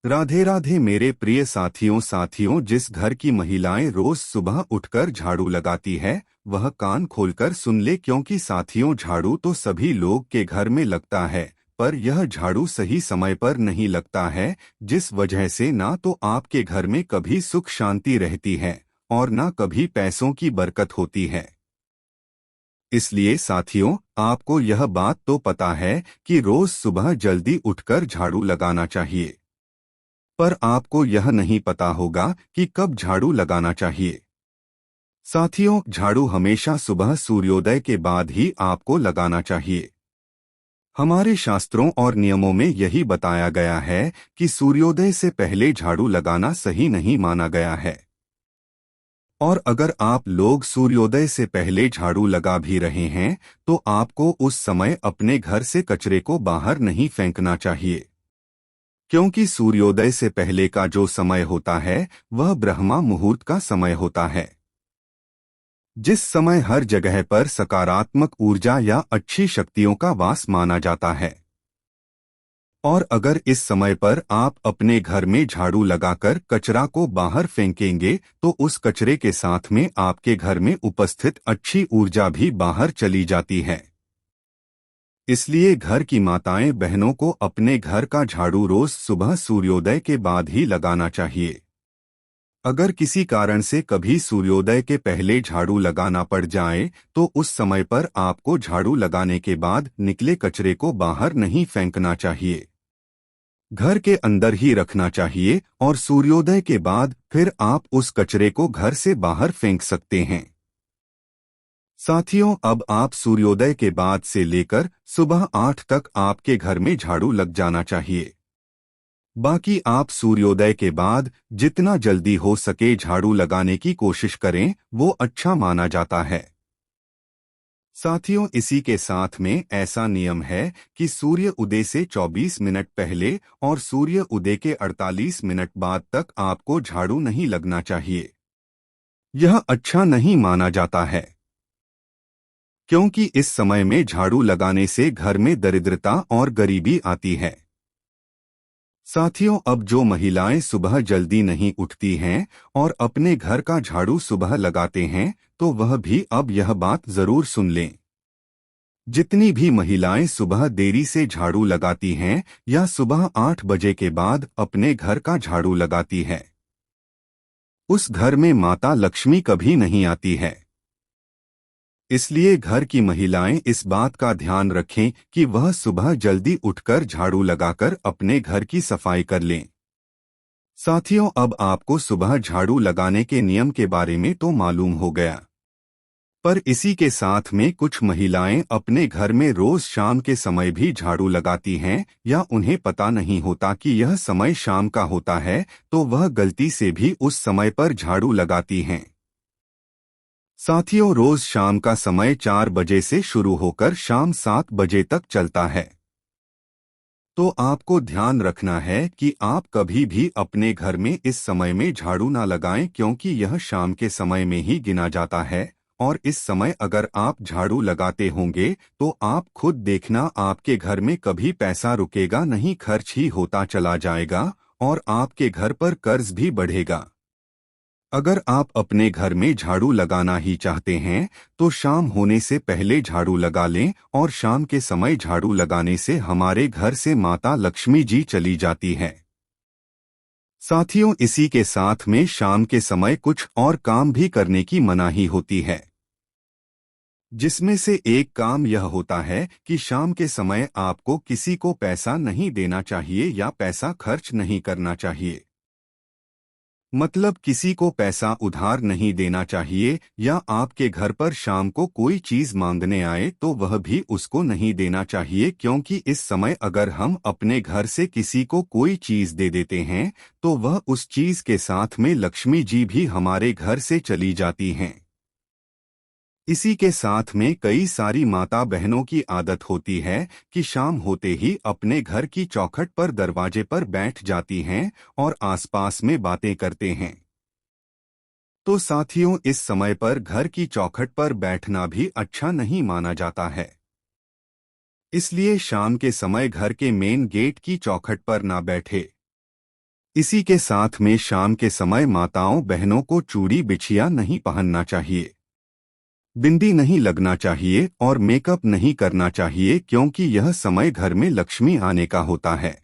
राधे राधे मेरे प्रिय साथियों जिस घर की महिलाएं रोज सुबह उठकर झाड़ू लगाती है वह कान खोलकर सुन ले, क्योंकि साथियों झाड़ू तो सभी लोग के घर में लगता है, पर यह झाड़ू सही समय पर नहीं लगता है, जिस वजह से ना तो आपके घर में कभी सुख शांति रहती है और ना कभी पैसों की बरकत होती है। इसलिए साथियों, आपको यह बात तो पता है कि रोज सुबह जल्दी उठकर झाड़ू लगाना चाहिए, पर आपको यह नहीं पता होगा कि कब झाड़ू लगाना चाहिए। साथियों, झाड़ू हमेशा सुबह सूर्योदय के बाद ही आपको लगाना चाहिए। हमारे शास्त्रों और नियमों में यही बताया गया है कि सूर्योदय से पहले झाड़ू लगाना सही नहीं माना गया है। और अगर आप लोग सूर्योदय से पहले झाड़ू लगा भी रहे हैं तो आपको उस समय अपने घर से कचरे को बाहर नहीं फेंकना चाहिए, क्योंकि सूर्योदय से पहले का जो समय होता है वह ब्रह्मा मुहूर्त का समय होता है, जिस समय हर जगह पर सकारात्मक ऊर्जा या अच्छी शक्तियों का वास माना जाता है। और अगर इस समय पर आप अपने घर में झाड़ू लगाकर कचरा को बाहर फेंकेंगे तो उस कचरे के साथ में आपके घर में उपस्थित अच्छी ऊर्जा भी बाहर चली जाती है। इसलिए घर की माताएं बहनों को अपने घर का झाड़ू रोज सुबह सूर्योदय के बाद ही लगाना चाहिए। अगर किसी कारण से कभी सूर्योदय के पहले झाड़ू लगाना पड़ जाए तो उस समय पर आपको झाड़ू लगाने के बाद निकले कचरे को बाहर नहीं फेंकना चाहिए, घर के अंदर ही रखना चाहिए और सूर्योदय के बाद फिर आप उस कचरे को घर से बाहर फेंक सकते हैं। साथियों, अब आप सूर्योदय के बाद से लेकर सुबह 8 तक आपके घर में झाड़ू लग जाना चाहिए। बाकी आप सूर्योदय के बाद जितना जल्दी हो सके झाड़ू लगाने की कोशिश करें, वो अच्छा माना जाता है। साथियों, इसी के साथ में ऐसा नियम है कि सूर्य उदय से 24 मिनट पहले और सूर्य उदय के 48 मिनट बाद तक आपको झाड़ू नहीं लगना चाहिए। यह अच्छा नहीं माना जाता है, क्योंकि इस समय में झाड़ू लगाने से घर में दरिद्रता और गरीबी आती है। साथियों, अब जो महिलाएं सुबह जल्दी नहीं उठती हैं और अपने घर का झाड़ू सुबह लगाते हैं तो वह भी अब यह बात जरूर सुन लें। जितनी भी महिलाएं सुबह देरी से झाड़ू लगाती हैं या सुबह 8 बजे के बाद अपने घर का झाड़ू लगाती है, उस घर में माता लक्ष्मी कभी नहीं आती है। इसलिए घर की महिलाएं इस बात का ध्यान रखें कि वह सुबह जल्दी उठकर झाड़ू लगाकर अपने घर की सफाई कर लें। साथियों, अब आपको सुबह झाड़ू लगाने के नियम के बारे में तो मालूम हो गया, पर इसी के साथ में कुछ महिलाएं अपने घर में रोज शाम के समय भी झाड़ू लगाती हैं या उन्हें पता नहीं होता कि यह समय शाम का होता है तो वह गलती से भी उस समय पर झाड़ू लगाती हैं। साथियों, रोज शाम का समय 4 बजे से शुरू होकर शाम 7 बजे तक चलता है, तो आपको ध्यान रखना है कि आप कभी भी अपने घर में इस समय में झाड़ू ना लगाएं, क्योंकि यह शाम के समय में ही गिना जाता है। और इस समय अगर आप झाड़ू लगाते होंगे तो आप खुद देखना, आपके घर में कभी पैसा रुकेगा नहीं, खर्च ही होता चला जाएगा और आपके घर पर कर्ज भी बढ़ेगा। अगर आप अपने घर में झाड़ू लगाना ही चाहते हैं तो शाम होने से पहले झाड़ू लगा लें, और शाम के समय झाड़ू लगाने से हमारे घर से माता लक्ष्मी जी चली जाती है। साथियों, इसी के साथ में शाम के समय कुछ और काम भी करने की मनाही होती है, जिसमें से एक काम यह होता है कि शाम के समय आपको किसी को पैसा नहीं देना चाहिए या पैसा खर्च नहीं करना चाहिए। मतलब किसी को पैसा उधार नहीं देना चाहिए, या आपके घर पर शाम को कोई चीज मांगने आए तो वह भी उसको नहीं देना चाहिए, क्योंकि इस समय अगर हम अपने घर से किसी को कोई चीज दे देते हैं तो वह उस चीज के साथ में लक्ष्मी जी भी हमारे घर से चली जाती हैं। इसी के साथ में कई सारी माता बहनों की आदत होती है कि शाम होते ही अपने घर की चौखट पर दरवाजे पर बैठ जाती हैं और आसपास में बातें करते हैं। तो साथियों, इस समय पर घर की चौखट पर बैठना भी अच्छा नहीं माना जाता है। इसलिए शाम के समय घर के मेन गेट की चौखट पर ना बैठे। इसी के साथ में शाम के समय माताओं बहनों को चूड़ी बिछिया नहीं पहनना चाहिए, बिंदी नहीं लगना चाहिए और मेकअप नहीं करना चाहिए, क्योंकि यह समय घर में लक्ष्मी आने का होता है।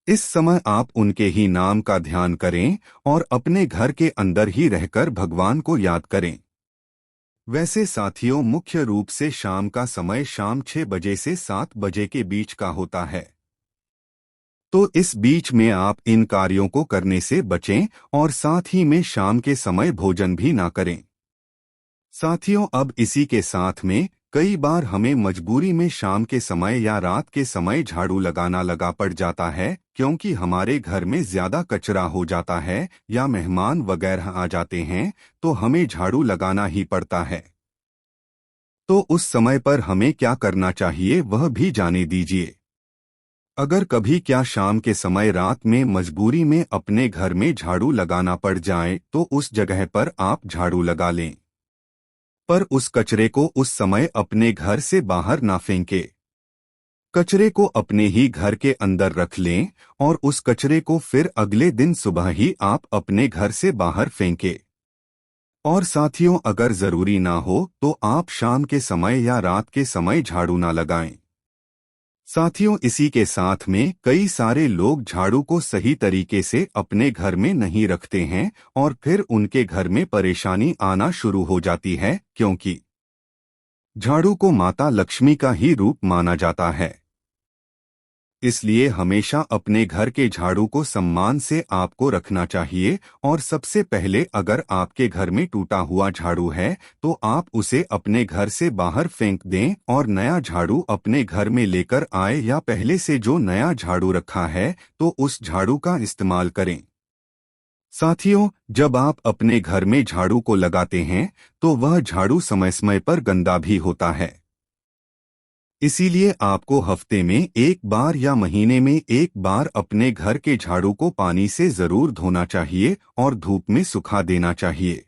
इस समय आप उनके ही नाम का ध्यान करें और अपने घर के अंदर ही रहकर भगवान को याद करें। वैसे साथियों, मुख्य रूप से शाम का समय शाम 6 बजे से 7 बजे के बीच का होता है, तो इस बीच में आप इन कार्यों को करने से बचें और साथ ही में शाम के समय भोजन भी ना करें। साथियों, अब इसी के साथ में कई बार हमें मजबूरी में शाम के समय या रात के समय झाड़ू लगाना लगा पड़ जाता है, क्योंकि हमारे घर में ज्यादा कचरा हो जाता है या मेहमान वगैरह आ जाते हैं, तो हमें झाड़ू लगाना ही पड़ता है। तो उस समय पर हमें क्या करना चाहिए वह भी जाने दीजिए। अगर कभी क्या शाम के समय रात में मजबूरी में अपने घर में झाड़ू लगाना पड़ जाए, तो उस जगह पर आप झाड़ू लगा लें, पर उस कचरे को उस समय अपने घर से बाहर ना फेंके। कचरे को अपने ही घर के अंदर रख लें और उस कचरे को फिर अगले दिन सुबह ही आप अपने घर से बाहर फेंके। और साथियों, अगर जरूरी ना हो तो आप शाम के समय या रात के समय झाड़ू ना लगाएं। साथियों, इसी के साथ में कई सारे लोग झाड़ू को सही तरीके से अपने घर में नहीं रखते हैं और फिर उनके घर में परेशानी आना शुरू हो जाती है, क्योंकि झाड़ू को माता लक्ष्मी का ही रूप माना जाता है। इसलिए हमेशा अपने घर के झाड़ू को सम्मान से आपको रखना चाहिए और सबसे पहले अगर आपके घर में टूटा हुआ झाड़ू है तो आप उसे अपने घर से बाहर फेंक दें और नया झाड़ू अपने घर में लेकर आए, या पहले से जो नया झाड़ू रखा है तो उस झाड़ू का इस्तेमाल करें। साथियों, जब आप अपने घर में झाड़ू को लगाते हैं तो वह झाड़ू समय समय पर गंदा भी होता है। इसीलिए आपको हफ्ते में एक बार या महीने में एक बार अपने घर के झाड़ू को पानी से जरूर धोना चाहिए और धूप में सुखा देना चाहिए।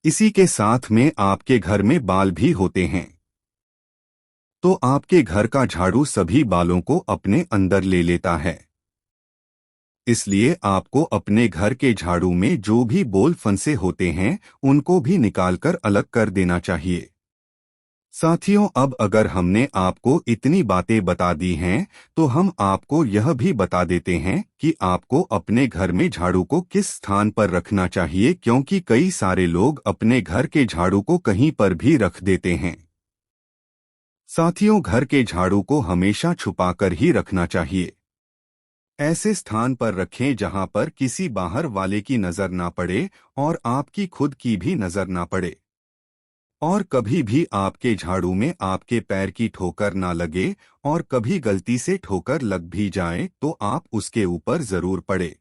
इसी के साथ में आपके घर में बाल भी होते हैं, तो आपके घर का झाड़ू सभी बालों को अपने अंदर ले लेता है। इसलिए आपको अपने घर के झाड़ू में जो भी बोल फंसे होते हैं उनको भी निकालकर अलग कर देना चाहिए। साथियों, अब अगर हमने आपको इतनी बातें बता दी हैं तो हम आपको यह भी बता देते हैं कि आपको अपने घर में झाड़ू को किस स्थान पर रखना चाहिए, क्योंकि कई सारे लोग अपने घर के झाड़ू को कहीं पर भी रख देते हैं। साथियों, घर के झाड़ू को हमेशा छुपाकर ही रखना चाहिए। ऐसे स्थान पर रखें जहां पर किसी बाहर वाले की नजर ना पड़े और आपकी खुद की भी नजर ना पड़े। और कभी भी आपके झाड़ू में आपके पैर की ठोकर ना लगे, और कभी गलती से ठोकर लग भी जाए तो आप उसके ऊपर जरूर पड़े।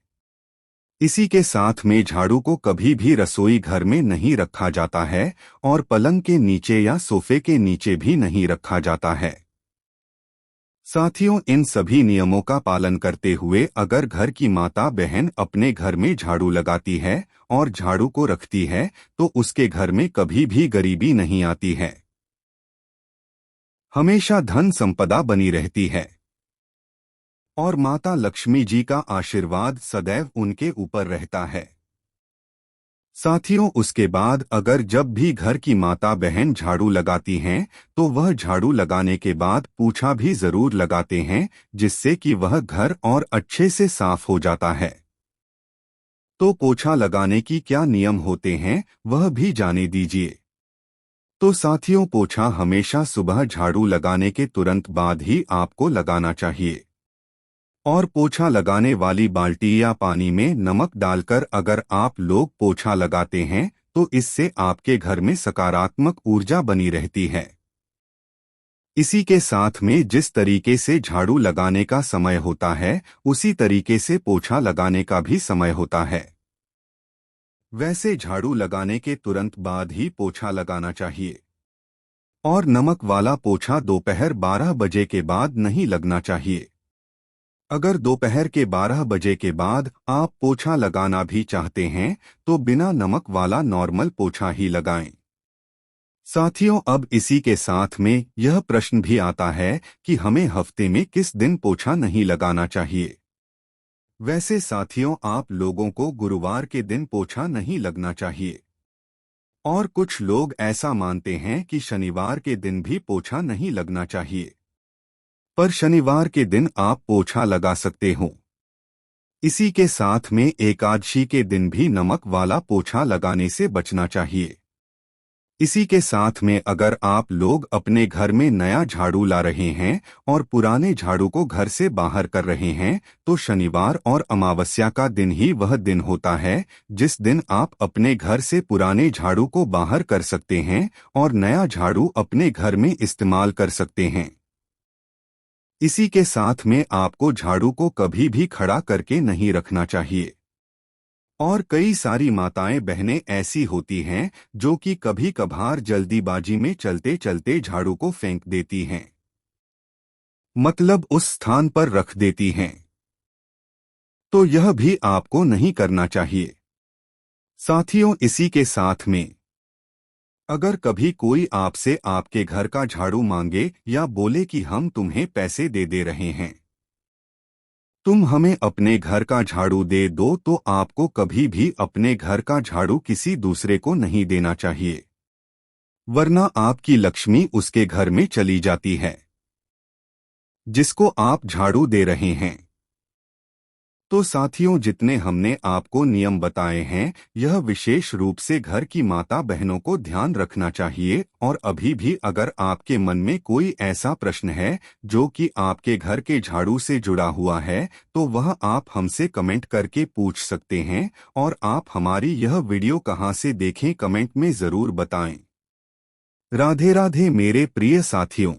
इसी के साथ में झाड़ू को कभी भी रसोई घर में नहीं रखा जाता है और पलंग के नीचे या सोफे के नीचे भी नहीं रखा जाता है। साथियों, इन सभी नियमों का पालन करते हुए अगर घर की माता बहन अपने घर में झाड़ू लगाती है और झाड़ू को रखती है तो उसके घर में कभी भी गरीबी नहीं आती है। हमेशा धन संपदा बनी रहती है और माता लक्ष्मी जी का आशीर्वाद सदैव उनके ऊपर रहता है। साथियों, उसके बाद अगर जब भी घर की माता बहन झाड़ू लगाती हैं तो वह झाड़ू लगाने के बाद पोछा भी जरूर लगाते हैं, जिससे कि वह घर और अच्छे से साफ हो जाता है। तो पोछा लगाने की क्या नियम होते हैं वह भी जाने दीजिए। तो साथियों, पोछा हमेशा सुबह झाड़ू लगाने के तुरंत बाद ही आपको लगाना चाहिए और पोछा लगाने वाली बाल्टी या पानी में नमक डालकर अगर आप लोग पोछा लगाते हैं तो इससे आपके घर में सकारात्मक ऊर्जा बनी रहती है। इसी के साथ में जिस तरीके से झाड़ू लगाने का समय होता है उसी तरीके से पोछा लगाने का भी समय होता है। वैसे झाड़ू लगाने के तुरंत बाद ही पोछा लगाना चाहिए और नमक वाला पोछा दोपहर 12 बजे के बाद नहीं लगना चाहिए। अगर दोपहर के 12 बजे के बाद आप पोछा लगाना भी चाहते हैं तो बिना नमक वाला नॉर्मल पोछा ही लगाएं। साथियों, अब इसी के साथ में यह प्रश्न भी आता है कि हमें हफ्ते में किस दिन पोछा नहीं लगाना चाहिए। वैसे साथियों, आप लोगों को गुरुवार के दिन पोछा नहीं लगना चाहिए। और कुछ लोग ऐसा मानते हैं कि शनिवार के दिन भी पोछा नहीं लगना चाहिए। पर शनिवार के दिन आप पोछा लगा सकते हो। इसी के साथ में एकादशी के दिन भी नमक वाला पोछा लगाने से बचना चाहिए। इसी के साथ में अगर आप लोग अपने घर में नया झाड़ू ला रहे हैं और पुराने झाड़ू को घर से बाहर कर रहे हैं, तो शनिवार और अमावस्या का दिन ही वह दिन होता है जिस दिन आप अपने घर से पुराने झाड़ू को बाहर कर सकते हैं और नया झाड़ू अपने घर में इस्तेमाल कर सकते हैं। इसी के साथ में आपको झाड़ू को कभी भी खड़ा करके नहीं रखना चाहिए। और कई सारी माताएं बहनें ऐसी होती हैं जो कि कभी कभार जल्दीबाजी में चलते चलते झाड़ू को फेंक देती हैं, मतलब उस स्थान पर रख देती हैं। तो यह भी आपको नहीं करना चाहिए। साथियों, इसी के साथ में अगर कभी कोई आपसे आपके घर का झाड़ू मांगे या बोले कि हम तुम्हें पैसे दे रहे हैं, तुम हमें अपने घर का झाड़ू दे दो, तो आपको कभी भी अपने घर का झाड़ू किसी दूसरे को नहीं देना चाहिए, वरना आपकी लक्ष्मी उसके घर में चली जाती है जिसको आप झाड़ू दे रहे हैं। तो साथियों, जितने हमने आपको नियम बताए हैं, यह विशेष रूप से घर की माता बहनों को ध्यान रखना चाहिए। और अभी भी अगर आपके मन में कोई ऐसा प्रश्न है जो कि आपके घर के झाड़ू से जुड़ा हुआ है, तो वह आप हमसे कमेंट करके पूछ सकते हैं। और आप हमारी यह वीडियो कहाँ से देखें, कमेंट में ज़रूर बताएं। राधे राधे मेरे प्रिय साथियों।